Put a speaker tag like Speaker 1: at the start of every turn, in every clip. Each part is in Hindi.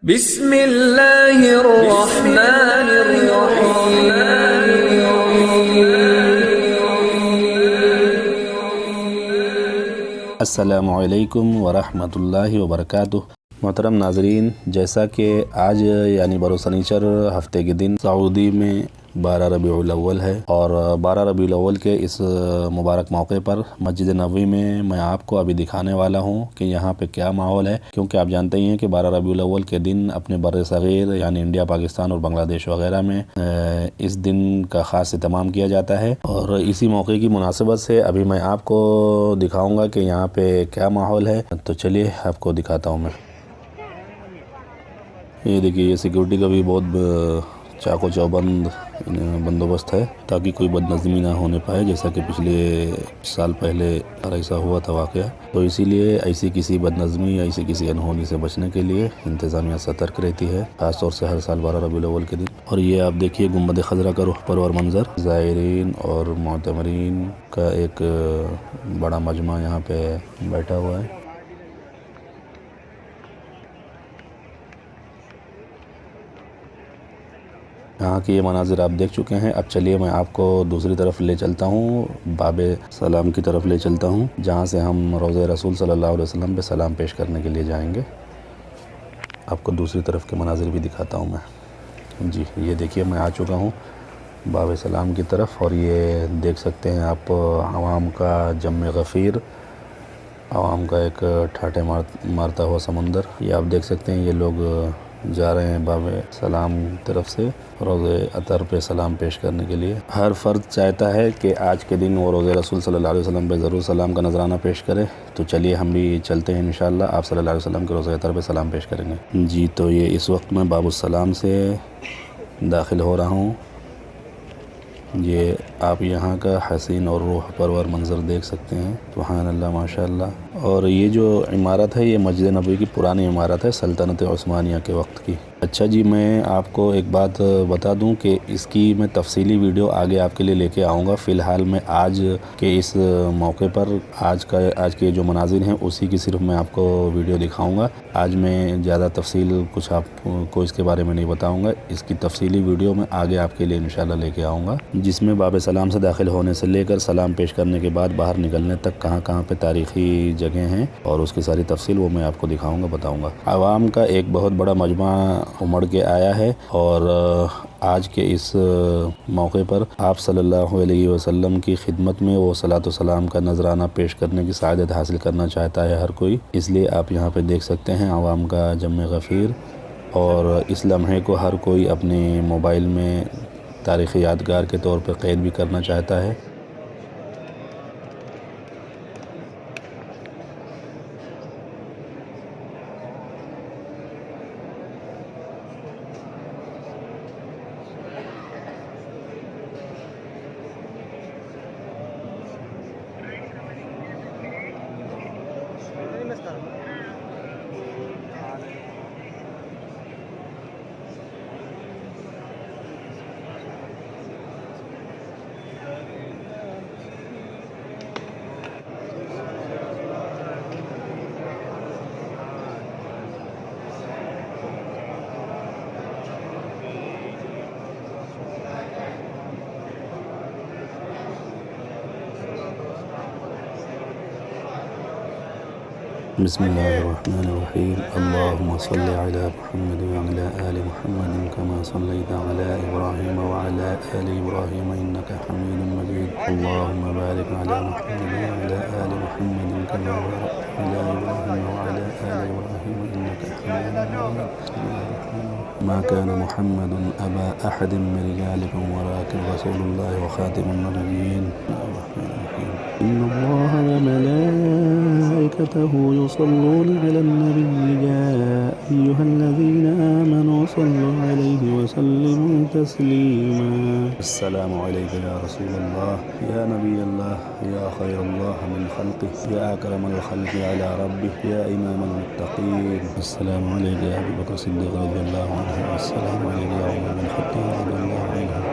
Speaker 1: अस्सलामु अलैकुम वरहमतुल्लाहि वबरकातुह। मोहतरम नाजरीन, जैसा कि आज यानी बरोज़ शनिचर हफ़्ते के दिन सऊदी में 12 रबीउल अव्वल है और 12 रबीउल अव्वल के इस मुबारक मौके पर मस्जिद नबवी में मैं आपको अभी दिखाने वाला हूँ कि यहाँ पे क्या माहौल है, क्योंकि आप जानते ही हैं कि 12 रबीउल अव्वल के दिन अपने बर सग़ीर यानी इंडिया, पाकिस्तान और बांग्लादेश वगैरह में इस दिन का ख़ास एहतमाम किया जाता है। और इसी मौके की मुनासिबत से अभी मैं आपको दिखाऊँगा कि यहाँ पे क्या माहौल है। तो चलिए आपको दिखाता हूँ मैं। ये देखिए, ये सिक्योरिटी का भी बहुत चाको चौबंद बंदोबस्त है ताकि कोई बदनज़मी ना होने पाए, जैसा कि पिछले साल पहले ऐसा हुआ था वाक़या। तो इसीलिए ऐसी किसी बदनज़मी या ऐसी किसी अनहोनी से बचने के लिए इंतज़ामिया सतर्क रहती है, ख़ास तौर से हर साल 12 रबीउल अव्वल के दिन। और ये आप देखिए गुंबद खज़रा का रुख परवर मंज़र, ज़ायरीन और मोतमरीन का एक बड़ा मजमा यहाँ पे बैठा हुआ है। यहाँ के ये मनाजिर आप देख चुके हैं। अब चलिए मैं आपको दूसरी तरफ ले चलता हूँ, बाबे सलाम की तरफ ले चलता हूँ, जहाँ से हम रोज़े रसूल सल्लल्लाहु अलैहि वसल्लम पे सलाम पेश करने के लिए जाएंगे। आपको दूसरी तरफ के मनाजिर भी दिखाता हूँ मैं। जी, ये देखिए मैं आ चुका हूँ बाबे सलाम की तरफ और ये देख सकते हैं आप आवाम का जम गफ़ीर, आवाम का एक ठाटे मारता हुआ समंदर। ये आप देख सकते हैं, ये लोग जा रहे हैं बाबे सलाम तरफ से रोज़े अतर पे सलाम पेश करने के लिए। हर फ़र्द चाहता है कि आज के दिन वो रोज़े रसूल सल्लल्लाहु अलैहि वसल्लम पे ज़रूर सलाम का नजराना पेश करे। तो चलिए हम भी चलते हैं, इंशाअल्लाह आप सल्लल्लाहु अलैहि वसल्लम के रोज़े अतर पे सलाम पेश करेंगे। जी, तो ये इस वक्त मैं बाबुस्सलाम से दाखिल हो रहा हूँ। ये आप यहाँ का हसीन और रूह परवर मंज़र देख सकते हैं। सुभान अल्लाह, माशाअल्लाह। और ये जो इमारत है, ये मस्जिद नबवी की पुरानी इमारत है सल्तनत उस्मानिया के वक्त की। अच्छा जी, मैं आपको एक बात बता दूं कि इसकी मैं तफसीली वीडियो आगे आपके लिए लेके आऊँगा। फ़िलहाल मैं आज के इस मौके पर आज के जो मनाजिर हैं उसी की सिर्फ मैं आपको वीडियो दिखाऊँगा। आज मैं ज़्यादा तफसील कुछ आपको इसके बारे में नहीं बताऊँगा। इसकी तफसीली वीडियो मैं आगे आपके लिए इंशाल्लाह लेके आऊँगा, जिसमें बाब सलाम से दाखिल होने से लेकर सलाम पेश करने के बाद बाहर निकलने तक कहाँ कहाँ पे तारीख़ी जगह हैं और उसकी सारी तफसील वो मैं आपको दिखाऊँगा, बताऊँगा। आवाम का एक बहुत बड़ा मजमा उमड़ के आया है और आज के इस मौके पर आप सल्लल्लाहु अलैहि वसल्लम की खिदमत में वो सलातो सलाम का नजराना पेश करने की सआदत हासिल करना चाहता है हर कोई। इसलिए आप यहाँ पे देख सकते हैं आवाम का जम गफ़ीर, और इस लम्हे को हर कोई अपने मोबाइल में तारीख़ी यादगार के तौर पर क़ैद भी करना चाहता है। बिस्मिल्लाहिर्रहमानिर्रहीम। अल्लाहुम्मा सल्लि अला मुहम्मद व अला आलि मुहम्मद कमा सल्लैता अला इब्राहीम व अला आलि इब्राहीम इन्नका हमीदुम मजीद। अल्लाहुम्मा बारिक अला मुहम्मद व अला आलि मुहम्मद कमा बारकता अला इब्राहीम व अला आलि इब्राहीम इन्नका हमीदुम मजीद। मा कान मुहम्मदुन अबा अहदिम मिन रिजालिकुम वलाकिन रसूलुल्लाहि व खातिमुन नबिय्यीन। इन्नल्लाहा व मलाइकतहु युसल्लूना अलन नबी या अय्युहल्लज़ीना आमनू सल्लु अलैहि व सल्लिमू तस्लीमा। अस्सलामु अलैका या रसूलल्लाह, या नबीयल्लाह, या खैरल्लाह मिन खल्क़िह, या अकरमल खल्क़ि अला रब्बिह, या इमामल मुत्तक़ीन। अस्सलामु अलैका या अबू बकर सिद्दीक़ रज़ियल्लाहु अन्हु। अस्सलामु अलैका या उमर बिन ख़त्ताब रज़ियल्लाहु अन्हु।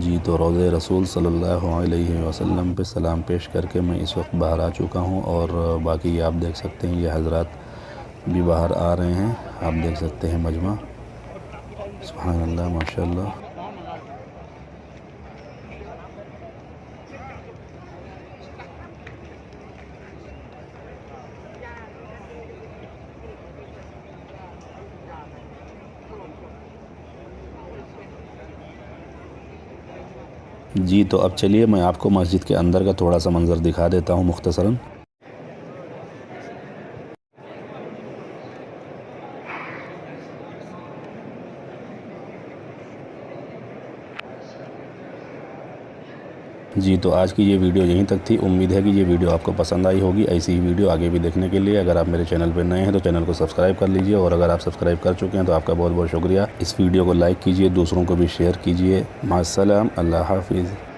Speaker 1: जी, तो रोज़े रसूल सल्लल्लाहु अलैहि वसल्लम पे सलाम पेश करके मैं इस वक्त बाहर आ चुका हूँ और बाकी आप देख सकते हैं ये हज़रात भी बाहर आ रहे हैं। आप देख सकते हैं मजमा, सुभान अल्लाह माशाअल्लाह। जी, तो अब चलिए मैं आपको मस्जिद के अंदर का थोड़ा सा मंज़र दिखा देता हूँ मुख्तसरन। जी, तो आज की ये वीडियो यहीं तक थी। उम्मीद है कि ये वीडियो आपको पसंद आई होगी। ऐसी ही वीडियो आगे भी देखने के लिए अगर आप मेरे चैनल पर नए हैं तो चैनल को सब्सक्राइब कर लीजिए, और अगर आप सब्सक्राइब कर चुके हैं तो आपका बहुत बहुत शुक्रिया। इस वीडियो को लाइक कीजिए, दूसरों को भी शेयर कीजिए। मास्सलाम, अल्लाह हाफ़िज़।